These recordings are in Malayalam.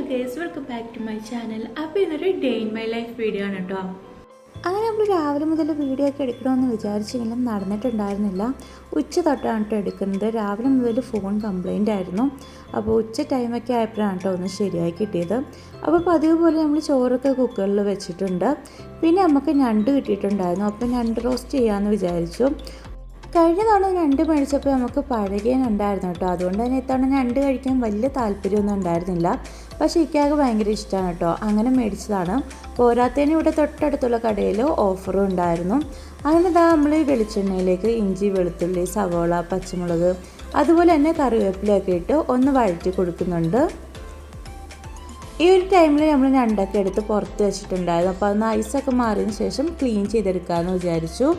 Guys, welcome back to my channel. അപ്പോൾ ഇന്നൊരു day in my life video ആണ് കേട്ടോ. അങ്ങനെ നമ്മൾ രാവിലെ മുതൽ വീഡിയോ ഒക്കെ എടുക്കണമെന്ന് വിചാരിച്ചെങ്കിലും നടന്നിട്ടുണ്ടായിരുന്നില്ല. ഉച്ച തൊട്ടാണ് കേട്ടോ എടുക്കുന്നത്. രാവിലെ മുതൽ ഫോൺ കംപ്ലൈൻ്റ് ആയിരുന്നു. അപ്പോൾ ഉച്ച ടൈമൊക്കെ ആയപ്പോഴാണ് കേട്ടോ ഒന്ന് ശരിയായി കിട്ടിയത്. അപ്പോൾ പതിവ് പോലെ നമ്മൾ ചോറൊക്കെ കുക്കറിൽ വെച്ചിട്ടുണ്ട്. പിന്നെ നമുക്ക് ഞണ്ട് കിട്ടിയിട്ടുണ്ടായിരുന്നു. അപ്പോൾ ഞണ്ട് റോസ്റ്റ് ചെയ്യാമെന്ന് വിചാരിച്ചു. കഴിഞ്ഞ തവണ ഞണ്ട് മേടിച്ചപ്പോൾ നമുക്ക് പഴകിയ ഞണ്ടായിരുന്നു കേട്ടോ. അതുകൊണ്ട് തന്നെ ഇത്തവണ ഞണ്ട് കഴിക്കാൻ വലിയ താല്പര്യമൊന്നും ഉണ്ടായിരുന്നില്ല. പക്ഷേ ഇക്കാക്ക് ഭയങ്കര ഇഷ്ടമാണ് കേട്ടോ. അങ്ങനെ മേടിച്ചതാണ്. പോരാത്തതിന് ഇവിടെ തൊട്ടടുത്തുള്ള കടയിൽ ഓഫറും ഉണ്ടായിരുന്നു. അങ്ങനെ നമ്മൾ ഈ വെളിച്ചെണ്ണയിലേക്ക് ഇഞ്ചി, വെളുത്തുള്ളി, സവോള, പച്ചമുളക്, അതുപോലെ തന്നെ കറിവേപ്പിലയൊക്കെ ഇട്ട് ഒന്ന് വഴറ്റി കൊടുക്കുന്നുണ്ട്. ഈ ഒരു ടൈമിൽ നമ്മൾ ഞണ്ടൊക്കെ എടുത്ത് പുറത്ത് വെച്ചിട്ടുണ്ടായിരുന്നു. അപ്പോൾ അതൊന്ന് ഐസൊക്കെ മാറിയതിന് ശേഷം ക്ലീൻ ചെയ്തെടുക്കാമെന്ന് വിചാരിച്ചു.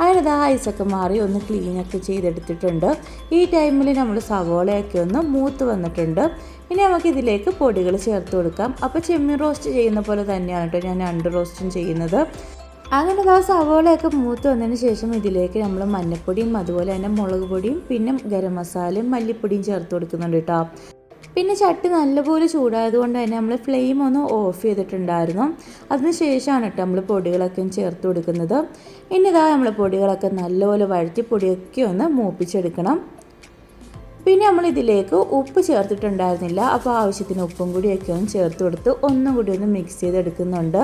അങ്ങനെ ഐസൊക്കെ മാറി ഒന്ന് ക്ലീനൊക്കെ ചെയ്തെടുത്തിട്ടുണ്ട്. ഈ ടൈമിൽ നമ്മൾ സവോളയൊക്കെ ഒന്ന് മൂത്ത് വന്നിട്ടുണ്ട്. ഇനി നമുക്ക് ഇതിലേക്ക് പൊടികൾ ചേർത്ത് കൊടുക്കാം. അപ്പോൾ ചെമ്മീൻ റോസ്റ്റ് ചെയ്യുന്ന പോലെ തന്നെയാണ് കേട്ടോ ഞാൻ ഞണ്ട് റോസ്റ്റും ചെയ്യുന്നത്. അങ്ങനെ സവോളയൊക്കെ മൂത്ത് വന്നതിന് ശേഷം ഇതിലേക്ക് നമ്മൾ മഞ്ഞൾപ്പൊടിയും അതുപോലെ തന്നെ മുളക് പൊടിയും പിന്നെ ഗരം മസാലയും മല്ലിപ്പൊടിയും ചേർത്ത് കൊടുക്കുന്നുണ്ട് കേട്ടോ. പിന്നെ ചട്ടി നല്ലപോലെ ചൂടായതുകൊണ്ട് തന്നെ നമ്മൾ ഫ്ലെയിം ഒന്ന് ഓഫ് ചെയ്തിട്ടുണ്ടായിരുന്നു. അതിന് ശേഷമാണ് കേട്ടോ നമ്മൾ പൊടികളൊക്കെ ചേർത്ത് കൊടുക്കുന്നത്. ഇനി നമ്മൾ പൊടികളൊക്കെ നല്ലപോലെ വഴറ്റി പൊടിയൊക്കെ ഒന്ന് മൂപ്പിച്ചെടുക്കണം. പിന്നെ നമ്മൾ ഇതിലേക്ക് ഉപ്പ് ചേർത്തിട്ടുണ്ടായിരുന്നില്ല. അപ്പോൾ ആവശ്യത്തിന് ഉപ്പും കൂടിയൊക്കെ ഒന്ന് ചേർത്ത് കൊടുത്ത് ഒന്നും കൂടി ഒന്ന് മിക്സ് ചെയ്തെടുക്കുന്നുണ്ട്.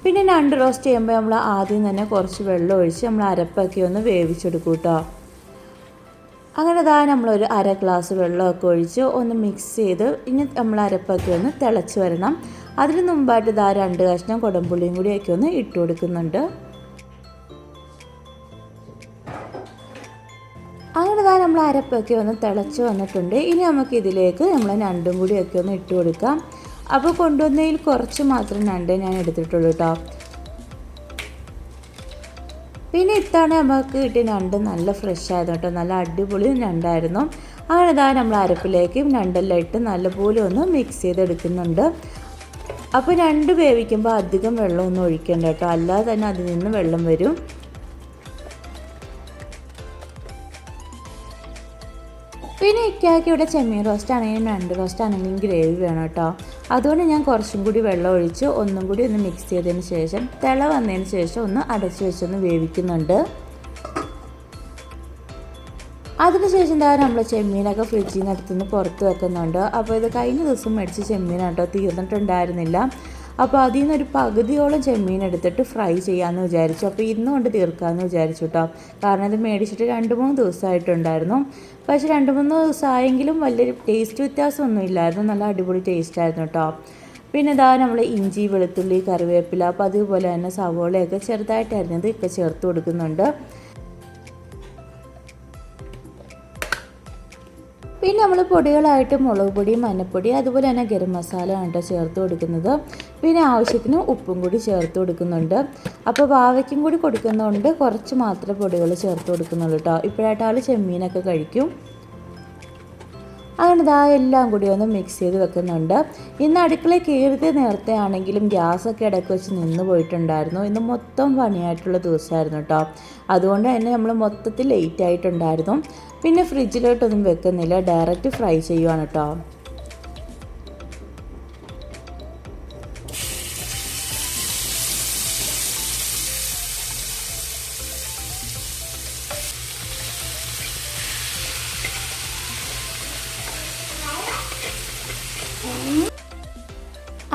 പിന്നെ ഞണ്ട് റോസ്റ്റ് ചെയ്യുമ്പോൾ നമ്മൾ ആദ്യം തന്നെ കുറച്ച് വെള്ളം ഒഴിച്ച് നമ്മൾ അരപ്പൊക്കെ ഒന്ന് വേവിച്ചെടുക്കും കേട്ടോ. അങ്ങനെ നമ്മളൊരു അര ഗ്ലാസ് വെള്ളമൊക്കെ ഒഴിച്ച് ഒന്ന് മിക്സ് ചെയ്ത് ഇനി നമ്മൾ അരപ്പൊക്കെ ഒന്ന് തിളച്ച് വരണം. അതിന് മുമ്പായിട്ട് 2 കഷ്ണം കുടംപുളിയും കൂടിയൊക്കെ ഒന്ന് ഇട്ട് കൊടുക്കുന്നുണ്ട്. അങ്ങനെ നമ്മൾ അരപ്പൊക്കെ ഒന്ന് തിളച്ച് വന്നിട്ടുണ്ട്. ഇനി നമുക്ക് ഇതിലേക്ക് നമ്മൾ ഞണ്ടും കൂടിയൊക്കെ ഒന്ന് ഇട്ട് കൊടുക്കാം. അപ്പോൾ കൊണ്ടുവന്നതിൽ കുറച്ച് മാത്രം ഞണ്ട് ഞാൻ എടുത്തിട്ടുള്ളൂ കേട്ടോ. പിന്നെ ഇത്തവണ നമുക്ക് കിട്ടിയ ഞണ്ട് നല്ല ഫ്രഷ് ആയിരുന്നു കേട്ടോ. നല്ല അടിപൊളി ഞണ്ടായിരുന്നു. അങ്ങനെ നമ്മൾ അരപ്പിലേക്ക് ഞണ്ടെല്ലാം ഇട്ട് നല്ലപോലെ ഒന്ന് മിക്സ് ചെയ്തെടുക്കുന്നുണ്ട്. അപ്പോൾ ഞണ്ട് വേവിക്കുമ്പോൾ അധികം വെള്ളമൊന്നും ഒഴിക്കേണ്ട കേട്ടോ. അല്ലാതെ തന്നെ അതിൽ നിന്ന് വെള്ളം വരും. പിന്നെ ഇക്കാക്ക് ഇവിടെ ചെമ്മീൻ റോസ്റ്റ് ആണെങ്കിലും ഞണ്ട് റോസ്റ്റ് ആണെങ്കിലും ഗ്രേവി വേണം കേട്ടോ. അതുകൊണ്ട് ഞാൻ കുറച്ചും കൂടി വെള്ളം ഒഴിച്ച് ഒന്നും കൂടി ഒന്ന് മിക്സ് ചെയ്തതിന് ശേഷം തിള വന്നതിന് ശേഷം ഒന്ന് അടച്ചു വെച്ചൊന്ന് വേവിക്കുന്നുണ്ട്. അതിനുശേഷം നമ്മൾ ചെമ്മീനൊക്കെ ഫ്രിഡ്ജിൽ നിന്ന് എടുത്തുനിന്ന് പുറത്ത് വെക്കുന്നുണ്ട്. അപ്പോൾ ഇത് കഴിഞ്ഞ ദിവസം മേടിച്ച ചെമ്മീനാണ് കേട്ടോ. തീർന്നിട്ടുണ്ടായിരുന്നില്ല. അപ്പോൾ അതിൽ നിന്നൊരു പകുതിയോളം ചെമ്മീൻ എടുത്തിട്ട് ഫ്രൈ ചെയ്യാമെന്ന് വിചാരിച്ചു. അപ്പോൾ ഇന്ന് കൊണ്ട് തീർക്കാമെന്ന് വിചാരിച്ചു കേട്ടോ. കാരണം ഇത് മേടിച്ചിട്ട് 2-3 ദിവസമായിട്ടുണ്ടായിരുന്നു. പക്ഷേ 2-3 ദിവസമായെങ്കിലും വലിയൊരു ടേസ്റ്റ് വ്യത്യാസമൊന്നും ഇല്ലായിരുന്നു. നല്ല അടിപൊളി ടേസ്റ്റ് ആയിരുന്നു കേട്ടോ. പിന്നെ നമ്മൾ ഇഞ്ചി, വെളുത്തുള്ളി, കറിവേപ്പില, അപ്പോൾ അതുപോലെ തന്നെ സവോളയൊക്കെ ചെറുതായിട്ട് അരിഞ്ഞത് ഒക്കെ ചേർത്ത് കൊടുക്കുന്നുണ്ട്. പിന്നെ നമ്മൾ പൊടികളായിട്ട് മുളക് പൊടി, മഞ്ഞൾപ്പൊടി, അതുപോലെ തന്നെ ഗരം മസാല ആണ് കേട്ടോ ചേർത്ത് കൊടുക്കുന്നത്. പിന്നെ ആവശ്യത്തിന് ഉപ്പും കൂടി ചേർത്ത് കൊടുക്കുന്നുണ്ട്. അപ്പോൾ വാവയ്ക്കും കൂടി കൊടുക്കുന്നതുകൊണ്ട് കുറച്ച് മാത്രമേ പൊടികൾ ചേർത്ത് കൊടുക്കുന്നുള്ളൂ കേട്ടോ. ഇപ്പോഴായിട്ട് ആൾ ചെമ്മീനൊക്കെ കഴിക്കും. അങ്ങനെ എല്ലാം കൂടി ഒന്ന് മിക്സ് ചെയ്ത് വെക്കുന്നുണ്ട്. ഇന്ന് അടുക്കളയിൽ കയറിയത് നേരത്തെ ആണെങ്കിലും ഗ്യാസൊക്കെ ഇടയ്ക്ക് വെച്ച് നിന്ന് പോയിട്ടുണ്ടായിരുന്നു. ഇന്ന് മൊത്തം പണിയായിട്ടുള്ള ദിവസമായിരുന്നു കേട്ടോ. അതുകൊണ്ട് തന്നെ നമ്മൾ മൊത്തത്തിൽ ലേറ്റ് ആയിട്ടുണ്ടായിരുന്നു. പിന്നെ ഫ്രിഡ്ജിലോട്ടൊന്നും വെക്കുന്നില്ല, ഡയറക്റ്റ് ഫ്രൈ ചെയ്യുവാണ് കേട്ടോ.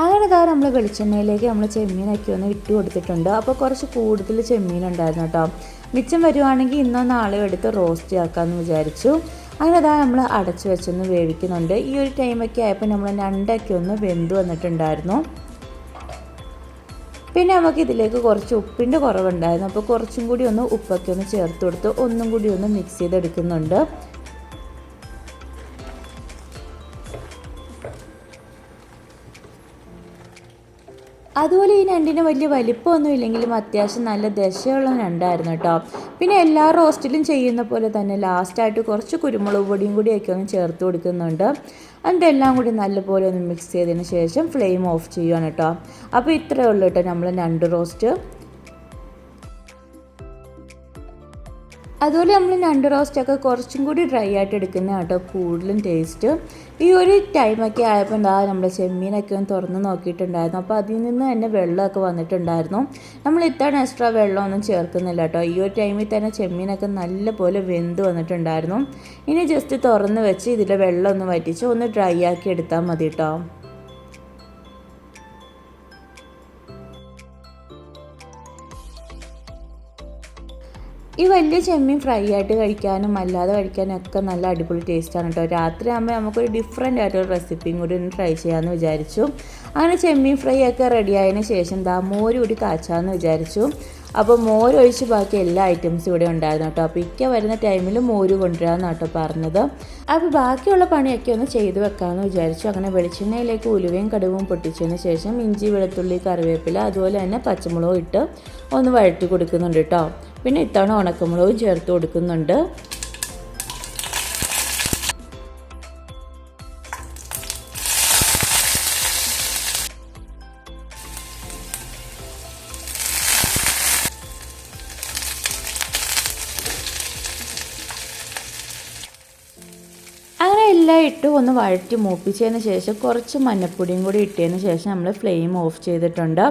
അങ്ങനെ നമ്മൾ വെളിച്ചെണ്ണയിലേക്ക് നമ്മൾ ചെമ്മീനൊക്കെ ഒന്ന് ഇട്ട് കൊടുത്തിട്ടുണ്ട്. അപ്പോൾ കുറച്ച് കൂടുതൽ ചെമ്മീനുണ്ടായിരുന്നു കേട്ടോ. മിച്ചം വരുവാണെങ്കിൽ ഇന്നോ നാളെയോ എടുത്ത് റോസ്റ്റ് ആക്കാമെന്ന് വിചാരിച്ചു. അങ്ങനെ നമ്മൾ അടച്ച് വെച്ചൊന്ന് വേവിക്കുന്നുണ്ട്. ഈ ഒരു ടൈമൊക്കെ ആയപ്പോൾ നമ്മൾ ഞണ്ടൊക്കെ ഒന്ന് വെന്ത് വന്നിട്ടുണ്ടായിരുന്നു. പിന്നെ നമുക്ക് ഇതിലേക്ക് കുറച്ച് ഉപ്പിൻ്റെ കുറവുണ്ടായിരുന്നു. അപ്പോൾ കുറച്ചും കൂടി ഒന്ന് ഉപ്പൊക്കെ ഒന്ന് ചേർത്ത് കൊടുത്ത് ഒന്നും കൂടി ഒന്ന് മിക്സ് ചെയ്തെടുക്കുന്നുണ്ട്. അതുപോലെ ഈ ഞണ്ടിന് വലിയ വലിപ്പമൊന്നും ഇല്ലെങ്കിലും അത്യാവശ്യം നല്ല ദശയുള്ള ഞണ്ടായിരുന്നു കേട്ടോ. പിന്നെ എല്ലാ റോസ്റ്റിലും ചെയ്യുന്ന പോലെ തന്നെ ലാസ്റ്റായിട്ട് കുറച്ച് കുരുമുളക് പൊടിയും കൂടിയൊക്കെ ഒന്ന് ചേർത്ത് കൊടുക്കുന്നുണ്ട്. എന്നിട്ട് എല്ലാം കൂടി നല്ലപോലെ ഒന്ന് മിക്സ് ചെയ്തതിന് ശേഷം ഫ്ലെയിം ഓഫ് ചെയ്യുകയാണ് കേട്ടോ. അപ്പോൾ ഇത്രയേ ഉള്ളൂ കേട്ടോ നമ്മൾ ഞണ്ട് റോസ്റ്റ്. അതുപോലെ നമ്മൾ ഞണ്ട് റോസ്റ്റൊക്കെ കുറച്ചും കൂടി ഡ്രൈ ആയിട്ട് എടുക്കുന്ന കേട്ടോ കൂടുതലും ടേസ്റ്റ്. ഈ ഒരു ടൈമൊക്കെ ആയപ്പോൾ നമ്മുടെ ചെമ്മീനൊക്കെ ഒന്ന് തുറന്ന് നോക്കിയിട്ടുണ്ടായിരുന്നു. അപ്പോൾ അതിൽ നിന്ന് തന്നെ വെള്ളമൊക്കെ വന്നിട്ടുണ്ടായിരുന്നു. നമ്മൾ ഇത്തവണ എക്സ്ട്രാ വെള്ളമൊന്നും ചേർക്കുന്നില്ല കേട്ടോ. ഈ ഒരു ടൈമിൽ തന്നെ ചെമ്മീനൊക്കെ നല്ലപോലെ വെന്ത് വന്നിട്ടുണ്ടായിരുന്നു. ഇനി ജസ്റ്റ് തുറന്ന് വെച്ച് ഇതിൻ്റെ വെള്ളം ഒന്ന് വറ്റിച്ച് ഒന്ന് ഡ്രൈ ആക്കി എടുത്താൽ മതി കേട്ടോ. ഈ വലിയ ചെമ്മീൻ ഫ്രൈ ആയിട്ട് കഴിക്കാനും അല്ലാതെ കഴിക്കാനും ഒക്കെ നല്ല അടിപൊളി ടേസ്റ്റാണ് കേട്ടോ. രാത്രി ആകുമ്പോൾ നമുക്കൊരു ഡിഫറെൻ്റ് ആയിട്ടൊരു റെസിപ്പിയും കൂടി ഒന്ന് ട്രൈ ചെയ്യാമെന്ന് വിചാരിച്ചു. അങ്ങനെ ചെമ്മീൻ ഫ്രൈ ഒക്കെ റെഡി ആയതിനു ശേഷം മോര് കൂടി കാച്ചാമെന്ന് വിചാരിച്ചു. അപ്പോൾ മോരൊഴിച്ച് ബാക്കി എല്ലാ ഐറ്റംസും ഇവിടെ ഉണ്ടായിരുന്നു കേട്ടോ. അപ്പോൾ ഇക്ക വരുന്ന ടൈമിൽ മോര് കൊണ്ടുവരാമെന്നാണ് കേട്ടോ പറഞ്ഞത്. അപ്പോൾ ബാക്കിയുള്ള പണിയൊക്കെ ഒന്ന് ചെയ്ത് വെക്കാമെന്ന് വിചാരിച്ചു. അങ്ങനെ വെളിച്ചെണ്ണയിലേക്ക് ഉലുവയും കടുവും പൊട്ടിച്ചതിന് ശേഷം ഇഞ്ചി, വെളുത്തുള്ളി, കറിവേപ്പില അതുപോലെ തന്നെ പച്ചമുളകും ഇട്ട് ഒന്ന് വഴറ്റി കൊടുക്കുന്നുണ്ട് കേട്ടോ. പിന്നെ ഇത്തവണ ഉണക്കമുളകും ചേർത്ത് കൊടുക്കുന്നുണ്ട്. അങ്ങനെ എല്ലാം ഇട്ട് ഒന്ന് വഴറ്റി മൂപ്പിച്ചതിന് ശേഷം കുറച്ച് മഞ്ഞൾപ്പൊടിയും കൂടി ഇട്ടതിന് ശേഷം നമ്മൾ ഫ്ലെയിം ഓഫ് ചെയ്തിട്ടുണ്ട്.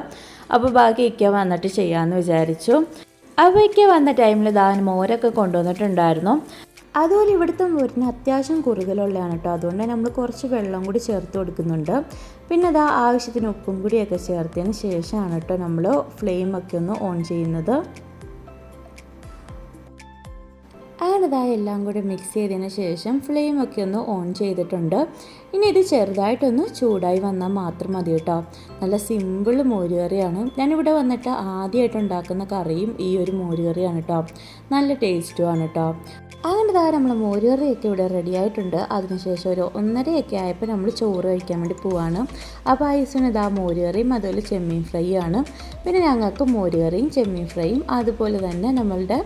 അപ്പോൾ ബാക്കി ഇക്ക വന്നിട്ട് ചെയ്യാമെന്ന് വിചാരിച്ചു. അപ്പോൾ ഇക്ക വന്ന ടൈമിൽ മോരൊക്കെ കൊണ്ടുവന്നിട്ടുണ്ടായിരുന്നു. അതുപോലെ ഇവിടുത്തെ മോരിന് അത്യാവശ്യം കുറുകലുള്ളതാണ് കേട്ടോ. അതുകൊണ്ട് തന്നെ നമ്മൾ കുറച്ച് വെള്ളം കൂടി ചേർത്ത് കൊടുക്കുന്നുണ്ട്. പിന്നെ ആവശ്യത്തിന് ഉപ്പും കൂടിയൊക്കെ ചേർത്തതിന് ശേഷമാണ് കേട്ടോ നമ്മൾ ഫ്ലെയിമൊക്കെ ഒന്ന് ഓൺ ചെയ്യുന്നത്. അങ്ങനെ എല്ലാം കൂടി മിക്സ് ചെയ്തതിന് ശേഷം ഫ്ലെയിമൊക്കെ ഒന്ന് ഓൺ ചെയ്തിട്ടുണ്ട്. ഇനി ഇത് ചെറുതായിട്ടൊന്ന് ചൂടായി വന്നാൽ മാത്രം മതി കേട്ടോ. നല്ല സിമ്പിൾ മോരുകറിയാണ്. ഞാനിവിടെ വന്നിട്ട് ആദ്യമായിട്ട് ഉണ്ടാക്കുന്ന കറിയും ഈ ഒരു മോരുകറിയാണ് കേട്ടോ. നല്ല ടേസ്റ്റുമാണ് കേട്ടോ. അങ്ങനെ നമ്മൾ മോരുകറിയൊക്കെ ഇവിടെ റെഡി ആയിട്ടുണ്ട്. അതിനുശേഷം ഒരു 1:30 ആയപ്പോൾ നമ്മൾ ചോറ് കഴിക്കാൻ വേണ്ടി പോവാണ്. അപ്പോൾ ഐസിന് മോരുകറിയും അതുപോലെ ചെമ്മീൻ ഫ്രൈ ആണ്. പിന്നെ ഞങ്ങൾക്ക് മോരുകറിയും ചെമ്മീൻ ഫ്രൈയും അതുപോലെ തന്നെ നമ്മളുടെ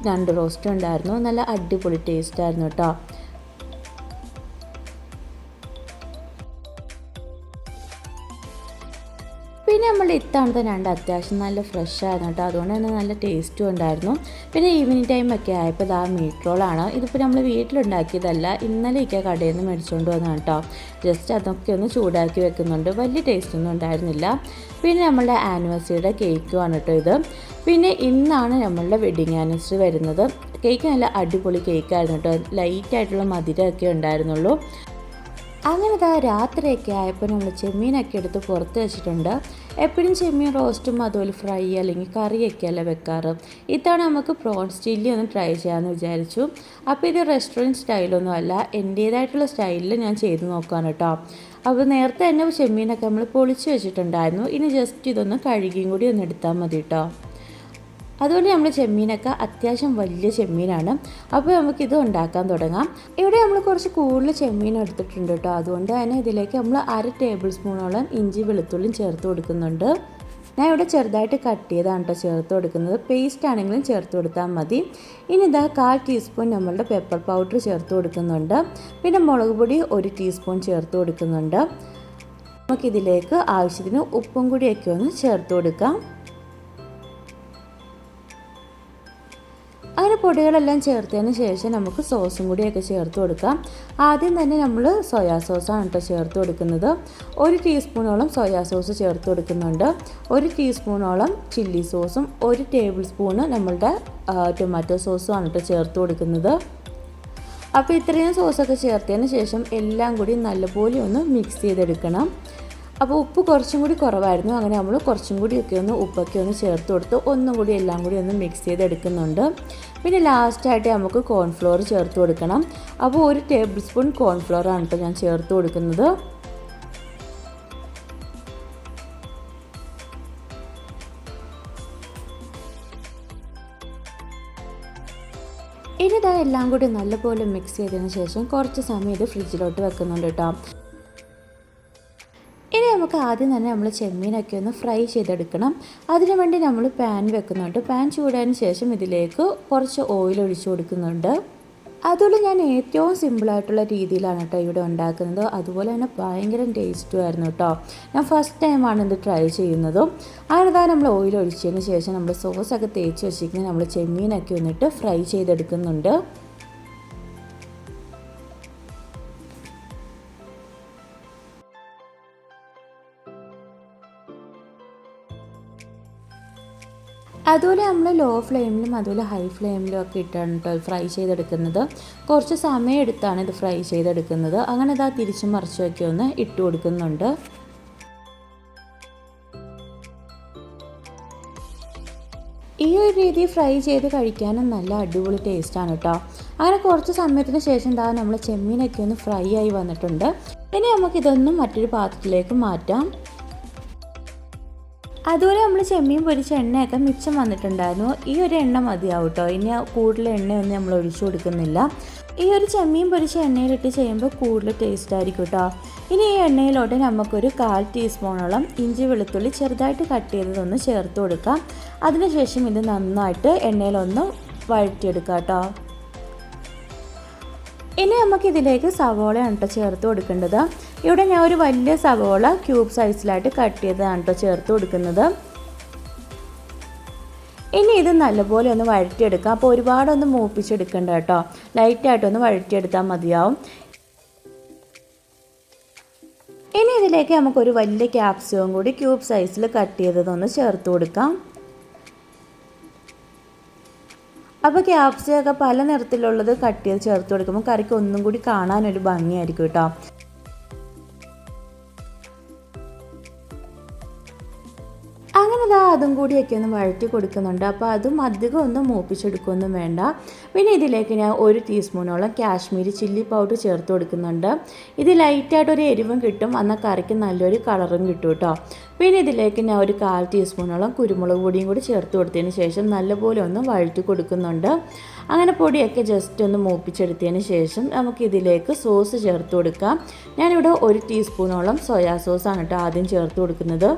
2 റോസ്റ്റും ഉണ്ടായിരുന്നു. നല്ല അടിപൊളി ടേസ്റ്റ് ആയിരുന്നു കേട്ടോ. പിന്നെ നമ്മൾ ഇത്തവണത്തെ 2 അത്യാവശ്യം നല്ല ഫ്രഷ് ആയിരുന്നു കേട്ടോ. അതുകൊണ്ട് തന്നെ നല്ല ടേസ്റ്റും ഉണ്ടായിരുന്നു. പിന്നെ ഈവനിങ് ടൈമൊക്കെ ആയപ്പോൾ മീറ്റ് റോളാണ്. ഇതിപ്പോൾ നമ്മൾ വീട്ടിലുണ്ടാക്കിയതല്ല, ഇന്നലെ ഇക്ക കടയിൽ നിന്ന് മേടിച്ചുകൊണ്ട് വന്നതാണ് കേട്ടോ. ജസ്റ്റ് അതൊക്കെ ഒന്ന് ചൂടാക്കി വെക്കുന്നുണ്ട്. വലിയ ടേസ്റ്റൊന്നും ഉണ്ടായിരുന്നില്ല. പിന്നെ നമ്മളുടെ ആനിവേഴ്സറിയുടെ കേക്കുമാണ് കേട്ടോ ഇത്. പിന്നെ ഇന്നാണ് നമ്മളുടെ വെഡിങ് ആനിവേഴ്സറി വരുന്നത്. കേക്ക് നല്ല അടിപൊളി കേക്കായിരുന്നു കേട്ടോ. ലൈറ്റായിട്ടുള്ള മധുരമൊക്കെ ഉണ്ടായിരുന്നുള്ളൂ. അങ്ങനെ രാത്രിയൊക്കെ ആയപ്പോൾ നമ്മൾ ചെമ്മീനൊക്കെ എടുത്ത് പുറത്ത് വെച്ചിട്ടുണ്ട്. എപ്പോഴും ചെമ്മീൻ റോസ്റ്റും അതുപോലെ ഫ്രൈ അല്ലെങ്കിൽ കറിയൊക്കെയല്ല വെക്കാറ്. ഇത്തവണ നമുക്ക് പ്രോൺസ് ചില്ലി ഒന്ന് ട്രൈ ചെയ്യാമെന്ന് വിചാരിച്ചു. അപ്പോൾ ഇത് റെസ്റ്റോറൻറ്റ് സ്റ്റൈലൊന്നും അല്ല, എൻ്റേതായിട്ടുള്ള സ്റ്റൈലിൽ ഞാൻ ചെയ്ത് നോക്കുകയാണ് കേട്ടോ. അപ്പോൾ നേരത്തെ തന്നെ ചെമ്മീനൊക്കെ നമ്മൾ പൊളിച്ച് വെച്ചിട്ടുണ്ടായിരുന്നു. ഇനി ജസ്റ്റ് ഇതൊന്ന് കഴുകിയും കൂടി ഒന്ന് എടുത്താൽ മതി കേട്ടോ. അതുകൊണ്ട് നമ്മൾ ചെമ്മീനൊക്കെ അത്യാവശ്യം വലിയ ചെമ്മീനാണ്. അപ്പോൾ നമുക്കിത് ഉണ്ടാക്കാൻ തുടങ്ങാം. ഇവിടെ നമ്മൾ കുറച്ച് കൂടുതൽ ചെമ്മീൻ എടുത്തിട്ടുണ്ട് കേട്ടോ. അതുകൊണ്ട് തന്നെ ഇതിലേക്ക് നമ്മൾ 1/2 ടേബിൾ സ്പൂണോളം ഇഞ്ചി വെളുത്തുള്ളിയും ചേർത്ത് കൊടുക്കുന്നുണ്ട്. ഞാൻ ഇവിടെ ചെറുതായിട്ട് കട്ട് ചെയ്താണ് കേട്ടോ ചേർത്ത് കൊടുക്കുന്നത്. പേസ്റ്റ് ആണെങ്കിലും ചേർത്ത് കൊടുത്താൽ മതി. ഇനി 1/4 ടീസ്പൂൺ നമ്മളുടെ പെപ്പർ പൗഡർ ചേർത്ത് കൊടുക്കുന്നുണ്ട്. പിന്നെ മുളക് പൊടി 1 ടീസ്പൂൺ ചേർത്ത് കൊടുക്കുന്നുണ്ട്. നമുക്കിതിലേക്ക് ആവശ്യത്തിന് ഉപ്പും കൂടിയൊക്കെ ഒന്ന് ചേർത്ത് കൊടുക്കാം. അങ്ങനെ പൊടികളെല്ലാം ചേർത്തതിന് ശേഷം നമുക്ക് സോസും കൂടിയൊക്കെ ചേർത്ത് കൊടുക്കാം. ആദ്യം തന്നെ നമ്മൾ സോയാ സോസാണ് കേട്ടോ ചേർത്ത് കൊടുക്കുന്നത്. 1 ടീസ്പൂണോളം സോയാ സോസ് ചേർത്ത് കൊടുക്കുന്നുണ്ട്. 1 ടീസ്പൂണോളം ചില്ലി സോസും 1 ടേബിൾ സ്പൂണ് നമ്മളുടെ ടൊമാറ്റോ സോസും ആണ് കേട്ടോ ചേർത്ത് കൊടുക്കുന്നത്. അപ്പോൾ ഇത്രയും സോസൊക്കെ ചേർത്തതിന് ശേഷം എല്ലാം കൂടി നല്ലപോലെ ഒന്ന് മിക്സ് ചെയ്തെടുക്കണം. അപ്പോൾ ഉപ്പ് കുറച്ചും കൂടി കുറവായിരുന്നു. അങ്ങനെ നമ്മൾ കുറച്ചും കൂടിയൊക്കെ ഒന്ന് ഉപ്പൊക്കെ ഒന്ന് ചേർത്ത് കൊടുത്ത് ഒന്നും കൂടി എല്ലാം കൂടി ഒന്ന് മിക്സ് ചെയ്തെടുക്കുന്നുണ്ട്. പിന്നെ ലാസ്റ്റായിട്ട് നമുക്ക് കോൺഫ്ലോർ ചേർത്ത് കൊടുക്കണം. അപ്പോൾ 1 ടേബിൾ സ്പൂൺ കോൺഫ്ലോറാണ് കേട്ടോ ഞാൻ ചേർത്ത് കൊടുക്കുന്നത്. ഇനി എല്ലാം കൂടി നല്ലപോലെ മിക്സ് ചെയ്തതിന് ശേഷം കുറച്ച് സമയം ഇത് ഫ്രിഡ്ജിലോട്ട് വെക്കുന്നുണ്ട് കേട്ടോ. ഇനി നമുക്ക് ആദ്യം തന്നെ നമ്മൾ ചെമ്മീനൊക്കെ ഒന്ന് ഫ്രൈ ചെയ്തെടുക്കണം. അതിനു വേണ്ടി നമ്മൾ പാൻ വെക്കുന്നുണ്ട്. പാൻ ചൂടായതിന് ശേഷം ഇതിലേക്ക് കുറച്ച് ഓയിൽ ഒഴിച്ചു കൊടുക്കുന്നുണ്ട്. അതുപോലെ ഞാൻ ഏറ്റവും സിമ്പിളായിട്ടുള്ള രീതിയിലാണ് കേട്ടോ ഇവിടെ ഉണ്ടാക്കുന്നത്. അതുപോലെ തന്നെ ഭയങ്കര ടേസ്റ്റും ആയിരുന്നു കേട്ടോ. ഞാൻ ഫസ്റ്റ് ടൈമാണ് ഇത് ട്രൈ ചെയ്യുന്നതും. അങ്ങനെ നമ്മൾ ഓയിൽ ഒഴിച്ചതിന് ശേഷം നമ്മൾ സോസൊക്കെ തേച്ച് വെച്ചിരിക്കുന്ന നമ്മൾ ചെമ്മീനൊക്കെ വന്നിട്ട് ഫ്രൈ ചെയ്തെടുക്കുന്നുണ്ട്. അതുപോലെ നമ്മൾ ലോ ഫ്ലെയിമിലും അതുപോലെ ഹൈ ഫ്ലെയിമിലും ഒക്കെ ഇട്ടാണ് കേട്ടോ ഫ്രൈ ചെയ്തെടുക്കുന്നത്. കുറച്ച് സമയം എടുത്താണ് ഇത് ഫ്രൈ ചെയ്തെടുക്കുന്നത്. അങ്ങനെ ഇതാ തിരിച്ചും മറിച്ചുമൊക്കെ ഒന്ന് ഇട്ട് കൊടുക്കുന്നുണ്ട്. ഈ ഒരു രീതി ഫ്രൈ ചെയ്ത് കഴിക്കാനും നല്ല അടിപൊളി ടേസ്റ്റാണ് കേട്ടോ. അങ്ങനെ കുറച്ച് സമയത്തിന് ശേഷം ഇതാ നമ്മൾ ചെമ്മീനൊക്കെ ഒന്ന് ഫ്രൈ ആയി വന്നിട്ടുണ്ട്. ഇനി നമുക്കിതൊന്നും മറ്റൊരു പാത്രത്തിലേക്ക് മാറ്റാം. അതുപോലെ നമ്മൾ ചെമ്മീൻ പൊരിച്ച എണ്ണയൊക്കെ മിച്ചം വന്നിട്ടുണ്ടായിരുന്നു. ഈ ഒരു എണ്ണ മതിയാവും കേട്ടോ. ഇനി കൂടുതൽ എണ്ണയൊന്നും നമ്മൾ ഒഴിച്ചു കൊടുക്കുന്നില്ല. ഈ ഒരു ചെമ്മീൻ പൊരിച്ച എണ്ണയിലിട്ട് ചെയ്യുമ്പോൾ കൂടുതൽ ടേസ്റ്റ് ആയിരിക്കും കേട്ടോ. ഇനി ഈ എണ്ണയിലോട്ട് നമുക്കൊരു 1/4 ടീസ്പൂണോളം ഇഞ്ചി വെളുത്തുള്ളി ചെറുതായിട്ട് കട്ട് ചെയ്തതൊന്ന് ചേർത്ത് കൊടുക്കാം. അതിനുശേഷം ഇത് നന്നായിട്ട് എണ്ണയിലൊന്ന് വഴറ്റിയെടുക്കാം കേട്ടോ. ഇനി നമുക്കിതിലേക്ക് സവോളയാണ് കേട്ടോ ചേർത്ത് കൊടുക്കേണ്ടത്. ഇവിടെ ഞാൻ ഒരു വലിയ സവോള ക്യൂബ് സൈസിലായിട്ട് കട്ട് ചെയ്തതാണ് കേട്ടോ ചേർത്ത് കൊടുക്കുന്നത്. ഇനി ഇത് നല്ലപോലെ ഒന്ന് വഴറ്റിയെടുക്കാം. അപ്പോൾ ഒരുപാടൊന്ന് മൂപ്പിച്ചെടുക്കണ്ട കേട്ടോ, ലൈറ്റായിട്ടൊന്ന് വഴറ്റിയെടുത്താൽ മതിയാവും. ഇനി ഇതിലേക്ക് നമുക്കൊരു വലിയ ക്യാപ്സിക്കം കൂടി ക്യൂബ് സൈസിൽ കട്ട് ചെയ്തതൊന്ന് ചേർത്ത് കൊടുക്കാം. അപ്പോൾ ക്യാപ്സിക്കം പല നിറത്തിലുള്ളത് കട്ട് ചെയ്ത് ചേർത്ത് കൊടുക്കുമ്പോൾ കറിക്ക് ഒന്നും കൂടി കാണാനൊരു ഭംഗിയായിരിക്കും കേട്ടോ. അങ്ങനെ ഇതാ അതും കൂടിയൊക്കെ ഒന്ന് വഴറ്റി കൊടുക്കുന്നുണ്ട്. അപ്പോൾ അതും അധികം ഒന്നും മൂപ്പിച്ചെടുക്കുകയൊന്നും വേണ്ട. പിന്നെ ഇതിലേക്ക് ഞാൻ 1 ടീസ്പൂണോളം കാശ്മീരി ചില്ലി പൗഡർ ചേർത്ത് കൊടുക്കുന്നുണ്ട്. ഇത് ലൈറ്റായിട്ടൊരു എരിവും കിട്ടും, എന്നാൽ കറിക്ക് നല്ലൊരു കളറും കിട്ടും കേട്ടോ. പിന്നെ ഇതിലേക്ക് ഞാൻ ഒരു 1/4 ടീസ്പൂണോളം കുരുമുളക് പൊടിയും കൂടി ചേർത്ത് കൊടുത്തതിന് ശേഷം നല്ലപോലെ ഒന്ന് വഴറ്റി കൊടുക്കുന്നുണ്ട്. അങ്ങനെ പൊടിയൊക്കെ ജസ്റ്റ് ഒന്ന് മൂപ്പിച്ചെടുത്തതിന് ശേഷം നമുക്കിതിലേക്ക് സോസ് ചേർത്ത് കൊടുക്കാം. ഞാനിവിടെ 1 ടീസ്പൂണോളം സോയാ സോസാണ് കേട്ടോ ആദ്യം ചേർത്ത് കൊടുക്കുന്നത്.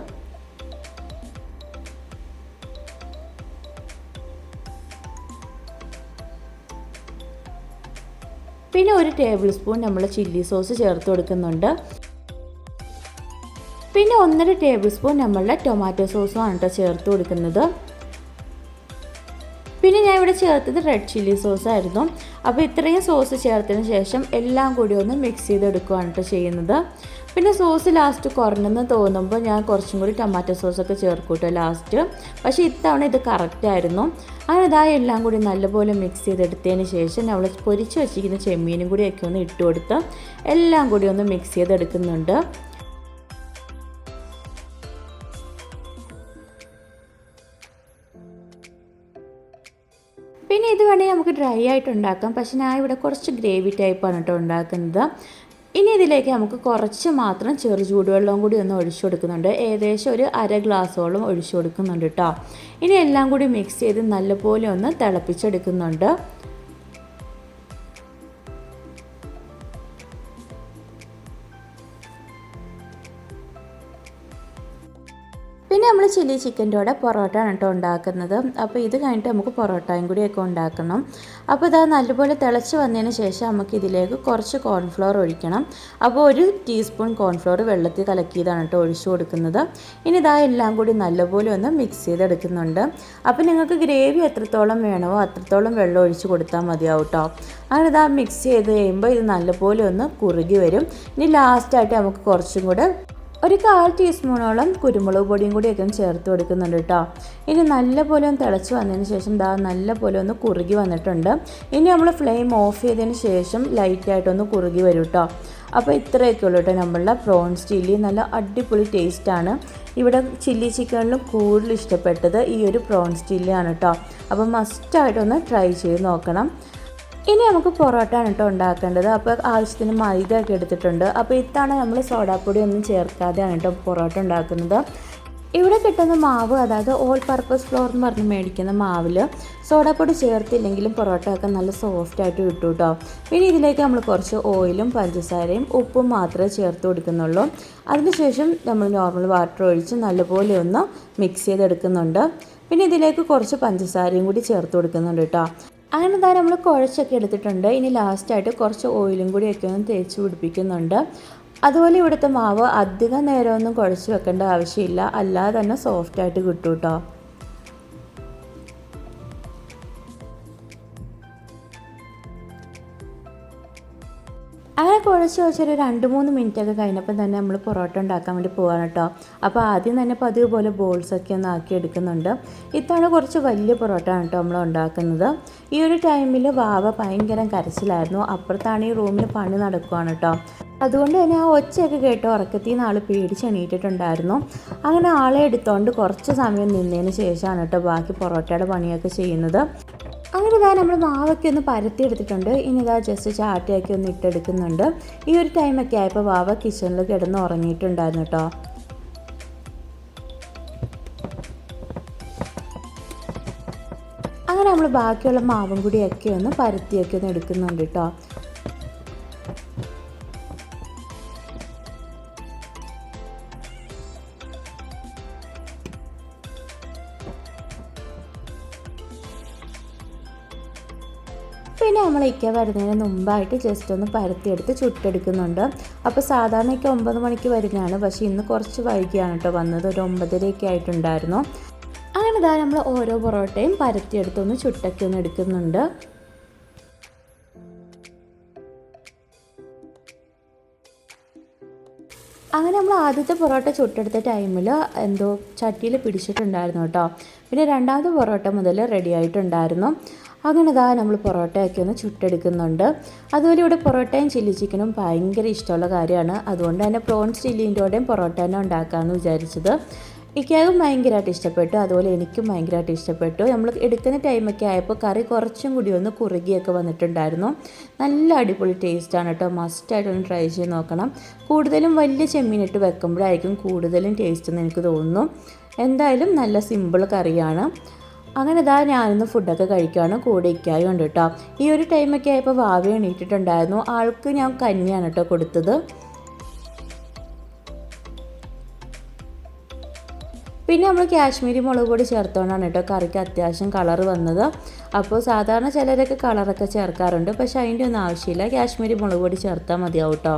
പിന്നെ 1 ടേബിൾ സ്പൂൺ നമ്മൾ ചില്ലി സോസ് ചേർത്ത് കൊടുക്കുന്നുണ്ട്. പിന്നെ 1.5 ടേബിൾ സ്പൂൺ നമ്മളുടെ ടൊമാറ്റോ സോസുമാണ് കേട്ടോ ചേർത്ത് കൊടുക്കുന്നത്. പിന്നെ ഞാൻ ഇവിടെ ചേർത്തത് റെഡ് ചില്ലി സോസായിരുന്നു. അപ്പോൾ ഇത്രയും സോസ് ചേർത്തതിന് ശേഷം എല്ലാം കൂടി ഒന്ന് മിക്സ് ചെയ്തെടുക്കുകയാണ് കേട്ടോ ചെയ്യുന്നത്. പിന്നെ സോസ് ലാസ്റ്റ് കുറഞ്ഞെന്ന് തോന്നുമ്പോൾ ഞാൻ കുറച്ചും കൂടി ടൊമാറ്റോ സോസൊക്കെ ചേർക്കും കേട്ടോ ലാസ്റ്റ്. പക്ഷേ ഇത്തവണ ഇത് കറക്റ്റായിരുന്നു. അങ്ങനെ ഇതായി എല്ലാം കൂടി നല്ലപോലെ മിക്സ് ചെയ്തെടുത്തതിന് ശേഷം നമ്മൾ പൊരിച്ച് വെച്ചിരിക്കുന്ന ചെമ്മീനും കൂടിയൊക്കെ ഒന്ന് ഇട്ട് കൊടുത്ത് എല്ലാം കൂടി ഒന്ന് മിക്സ് ചെയ്തെടുക്കുന്നുണ്ട്. പിന്നെ ഇത് വേണമെങ്കിൽ നമുക്ക് ഡ്രൈ ആയിട്ട് ഉണ്ടാക്കാം. പക്ഷെ ഞാൻ ഇവിടെ കുറച്ച് ഗ്രേവി ടൈപ്പാണ് കേട്ടോ ഉണ്ടാക്കുന്നത്. ഇനി ഇതിലേക്ക് നമുക്ക് കുറച്ച് മാത്രം ചെറു ചൂടുവെള്ളവും കൂടി ഒന്ന് ഒഴിച്ചു കൊടുക്കുന്നുണ്ട്. ഏകദേശം ഒരു 1/2 ഗ്ലാസ്സോളം ഒഴിച്ചു കൊടുക്കുന്നുണ്ട് കേട്ടോ. ഇനി എല്ലാം കൂടി മിക്സ് ചെയ്ത് നല്ലപോലെ ഒന്ന് തിളപ്പിച്ചെടുക്കുന്നുണ്ട്. പിന്നെ നമ്മൾ ചില്ലി ചിക്കൻ്റെ കൂടെ പൊറോട്ടയാണ് കേട്ടോ ഉണ്ടാക്കുന്നത്. അപ്പോൾ ഇത് കഴിഞ്ഞിട്ട് നമുക്ക് പൊറോട്ടയും കൂടിയൊക്കെ ഉണ്ടാക്കണം. അപ്പോൾ ഇതാ നല്ലപോലെ തിളച്ച് വന്നതിന് ശേഷം നമുക്ക് ഇതിലേക്ക് കുറച്ച് കോൺഫ്ലവർ ഒഴിക്കണം. അപ്പോൾ 1 ടീസ്പൂൺ കോൺഫ്ലവർ വെള്ളത്തിൽ കലക്കിയതാണ് കേട്ടോ ഒഴിച്ചു കൊടുക്കുന്നത്. ഇനി ഇതാ എല്ലാം കൂടി നല്ലപോലെ ഒന്ന് മിക്സ് ചെയ്തെടുക്കുന്നുണ്ട്. അപ്പോൾ നിങ്ങൾക്ക് ഗ്രേവി എത്രത്തോളം വേണമോ അത്രത്തോളം വെള്ളം ഒഴിച്ച് കൊടുത്താൽ മതിയാവും കേട്ടോ. അങ്ങനെ ഇതാ മിക്സ് ചെയ്ത് കഴിയുമ്പോൾ ഇത് നല്ലപോലെ ഒന്ന് കുറുകി വരും. ഇനി ലാസ്റ്റായിട്ട് നമുക്ക് കുറച്ചും കൂടെ ഒരു 1/4 ടീസ്പൂണോളം കുരുമുളക് പൊടിയും കൂടിയൊക്കെ ചേർത്ത് കൊടുക്കുന്നുണ്ട് കേട്ടോ. ഇനി നല്ലപോലെ ഒന്ന് തിളച്ച് വന്നതിന് ശേഷം ദാ നല്ലപോലെ ഒന്ന് കുറുകി വന്നിട്ടുണ്ട്. ഇനി നമ്മൾ ഫ്ലെയിം ഓഫ് ചെയ്തതിന് ശേഷം ലൈറ്റായിട്ടൊന്ന് കുറുകി വരും കേട്ടോ. അപ്പോൾ ഇത്രയൊക്കെ ഉള്ളൂ കേട്ടോ നമ്മളുടെ പ്രോൺസ് ചില്ലി. നല്ല അടിപൊളി ടേസ്റ്റാണ്. ഇവിടെ ചില്ലി ചിക്കനിലും കൂടുതൽ ഇഷ്ടപ്പെട്ടത് ഈ ഒരു പ്രോൺസ് ചില്ലിയാണ് കേട്ടോ. അപ്പോൾ മസ്റ്റായിട്ടൊന്ന് ട്രൈ ചെയ്ത് നോക്കണം. ഇനി നമുക്ക് പൊറോട്ടയാണ് കേട്ടോ ഉണ്ടാക്കേണ്ടത്. അപ്പോൾ ആവശ്യത്തിന് മൈദ ഒക്കെ എടുത്തിട്ടുണ്ട്. അപ്പോൾ ഇത്തവണ നമ്മൾ സോഡാപ്പൊടി ഒന്നും ചേർക്കാതെയാണ് കേട്ടോ പൊറോട്ട ഉണ്ടാക്കുന്നത്. ഇവിടെ കിട്ടുന്ന മാവ്, അതായത് ഓൾ പർപ്പസ് ഫ്ലോർ എന്ന് പറഞ്ഞ് മേടിക്കുന്ന മാവിൽ സോഡാപ്പൊടി ചേർത്തില്ലെങ്കിലും പൊറോട്ട ഒക്കെ നല്ല സോഫ്റ്റായിട്ട് കിട്ടും കേട്ടോ. പിന്നെ ഇതിലേക്ക് നമ്മൾ കുറച്ച് ഓയിലും പഞ്ചസാരയും ഉപ്പും മാത്രമേ ചേർത്ത് കൊടുക്കുന്നുള്ളൂ. അതിനുശേഷം നമ്മൾ നോർമൽ വാട്ടർ ഒഴിച്ച് നല്ലപോലെ ഒന്ന് മിക്സ് ചെയ്തെടുക്കുന്നുണ്ട്. പിന്നെ ഇതിലേക്ക് കുറച്ച് പഞ്ചസാരയും കൂടി ചേർത്ത് കൊടുക്കുന്നുണ്ട് കേട്ടോ. അങ്ങനെ എന്താ നമ്മൾ കുഴച്ചൊക്കെ എടുത്തിട്ടുണ്ട്. ഇനി ലാസ്റ്റായിട്ട് കുറച്ച് ഓയിലും കൂടിയൊക്കെ ഒന്ന് തേച്ച് പിടിപ്പിക്കുന്നുണ്ട്. അതുപോലെ ഇവിടുത്തെ മാവ് അധികം നേരമൊന്നും കുഴച്ച് വെക്കേണ്ട ആവശ്യമില്ല, അല്ലാതെ തന്നെ സോഫ്റ്റായിട്ട് കിട്ടും കേട്ടോ. അങ്ങനെ കുഴച്ച് വെച്ചൊരു 2-3 മിനിറ്റൊക്കെ കഴിഞ്ഞപ്പോൾ തന്നെ നമ്മൾ പൊറോട്ട ഉണ്ടാക്കാൻ വേണ്ടി പോകാൻ കേട്ടോ. അപ്പോൾ ആദ്യം തന്നെ പതിവ് പോലെ ബോൾസൊക്കെ ഒന്ന് ആക്കി എടുക്കുന്നുണ്ട്. ഇത്തവണ കുറച്ച് വലിയ പൊറോട്ട ആണ് കേട്ടോ നമ്മൾ ഉണ്ടാക്കുന്നത്. ഈ ഒരു ടൈമിൽ വാവ ഭയങ്കര കരച്ചിലായിരുന്നു. അപ്പുറത്താണ് ഈ റൂമിൽ പണി നടക്കുകയാണ് കേട്ടോ. അതുകൊണ്ട് തന്നെ ആ ഒച്ചയൊക്കെ കേട്ട് ഉറക്കത്തിൽ നിന്ന് ആൾ പേടിച്ച് എണീറ്റിട്ടുണ്ടായിരുന്നു. അങ്ങനെ ആളെ എടുത്തുകൊണ്ട് കുറച്ച് സമയം നിന്നതിന് ശേഷമാണ് കേട്ടോ ബാക്കി പൊറോട്ടയുടെ പണിയൊക്കെ ചെയ്യുന്നത്. അങ്ങനെ ഇതാ നമ്മൾ മാവൊക്കെ ഒന്ന് പരത്തി എടുത്തിട്ടുണ്ട്. ഇനി ഇതാ ജസ്റ്റ് ചാട്ടിയൊക്കെ ഒന്ന് ഇട്ടെടുക്കുന്നുണ്ട്. ഈ ഒരു ടൈമൊക്കെ ആയപ്പോൾ വാവ കിച്ചണിൽ കിടന്ന് ഉറങ്ങിയിട്ടുണ്ടായിരുന്നു കേട്ടോ. അങ്ങനെ നമ്മൾ ബാക്കിയുള്ള മാവും കൂടിയൊക്കെ ഒന്ന് പരത്തിയൊക്കെ ഒന്ന് എടുക്കുന്നുണ്ട് കേട്ടോ. പിന്നെ നമ്മൾ വരുന്നതിന് മുമ്പായിട്ട് ജസ്റ്റ് ഒന്ന് പരത്തിയെടുത്ത് ചുട്ടെടുക്കുന്നുണ്ട്. അപ്പോൾ സാധാരണ 9 മണിക്ക് വരുന്നതാണ്, പക്ഷേ ഇന്ന് കുറച്ച് വൈകിയാണ് കേട്ടോ വന്നത്. ഒരു 9:30 ആയിട്ടുണ്ടായിരുന്നു. അങ്ങനെ ഇതാ നമ്മൾ ഓരോ പൊറോട്ടയും പരത്തിയെടുത്തൊന്ന് ചുട്ടൊക്കെ ഒന്ന് എടുക്കുന്നുണ്ട്. അങ്ങനെ നമ്മൾ ആദ്യത്തെ പൊറോട്ട ചുട്ടെടുത്ത ടൈമിൽ എന്തോ ചട്ടിയിൽ പിടിച്ചിട്ടുണ്ടായിരുന്നു കേട്ടോ. പിന്നെ രണ്ടാമത്തെ പൊറോട്ട മുതൽ റെഡി ആയിട്ടുണ്ടായിരുന്നു. അങ്ങനെ ഇതാ നമ്മൾ പൊറോട്ടയൊക്കെ ഒന്ന് ചുട്ടെടുക്കുന്നുണ്ട്. അതുപോലെ ഇവിടെ പൊറോട്ടയും ചില്ലി ചിക്കനും ഭയങ്കര ഇഷ്ടമുള്ള കാര്യമാണ്. അതുകൊണ്ട് തന്നെ പ്രോൺസ് ചില്ലിൻ്റെയോടെയും പൊറോട്ട തന്നെ ഉണ്ടാക്കാമെന്ന് വിചാരിച്ചത്. എനിക്കും ഭയങ്കരമായിട്ട് ഇഷ്ടപ്പെട്ടു. അതുപോലെ എനിക്കും ഭയങ്കരമായിട്ട് ഇഷ്ടപ്പെട്ടു. നമ്മൾ എടുക്കുന്ന ടൈമൊക്കെ ആയപ്പോൾ കറി കുറച്ചും കൂടി ഒന്ന് കുറുകിയൊക്കെ വന്നിട്ടുണ്ടായിരുന്നു. നല്ല അടിപൊളി ടേസ്റ്റാണ് കേട്ടോ. മസ്റ്റായിട്ടൊന്ന് ട്രൈ ചെയ്ത് നോക്കണം. കൂടുതലും വലിയ ചെമ്മീനിട്ട് വെക്കുമ്പോഴായിരിക്കും കൂടുതലും ടേസ്റ്റ് എന്ന് എനിക്ക് തോന്നുന്നു. എന്തായാലും നല്ല സിമ്പിൾ കറിയാണ്. അങ്ങനെ ഇതാ ഞാനിന്ന് ഫുഡൊക്കെ കഴിക്കുകയാണ്. കൂടെ ഇക്കായും ഉണ്ട് കേട്ടോ. ഈ ഒരു ടൈമൊക്കെ ആയപ്പോൾ വാവ എണീറ്റിട്ടുണ്ടായിരുന്നു. ആൾക്ക് ഞാൻ കഞ്ഞിയാണ് കേട്ടോ കൊടുത്തത്. പിന്നെ നമ്മൾ കാശ്മീരി മുളക് പൊടി ചേർത്തോണ്ടാണ് കേട്ടോ കറിക്ക് അത്യാവശ്യം കളർ വന്നത്. അപ്പോൾ സാധാരണ ചിലരൊക്കെ കളറൊക്കെ ചേർക്കാറുണ്ട്, പക്ഷേ അതിൻ്റെ ഒന്നും ആവശ്യമില്ല. കാശ്മീരി മുളക് പൊടി ചേർത്താൽ മതിയാവും കേട്ടോ.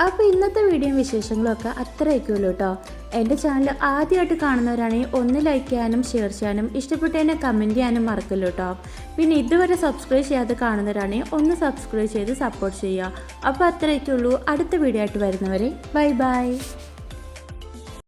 അപ്പോൾ ഇന്നത്തെ വീഡിയോയും വിശേഷങ്ങളൊക്കെ അത്രയൊക്കെയുള്ളൂ കേട്ടോ. എൻ്റെ ചാനൽ ആദ്യമായിട്ട് കാണുന്നവരാണെങ്കിൽ ഒന്ന് ലൈക്ക് ചെയ്യാനും ഷെയർ ചെയ്യാനും ഇഷ്ടപ്പെട്ടതിനെ കമൻറ്റ് ചെയ്യാനും മറക്കല്ലോ കേട്ടോ. പിന്നെ ഇതുവരെ സബ്സ്ക്രൈബ് ചെയ്യാതെ കാണുന്നവരാണെങ്കിൽ ഒന്ന് സബ്സ്ക്രൈബ് ചെയ്ത് സപ്പോർട്ട് ചെയ്യുക. അപ്പോൾ അത്രയൊക്കെയുള്ളൂ. അടുത്ത വീഡിയോ ആയിട്ട് വരുന്നവരെ ബൈ ബൈ.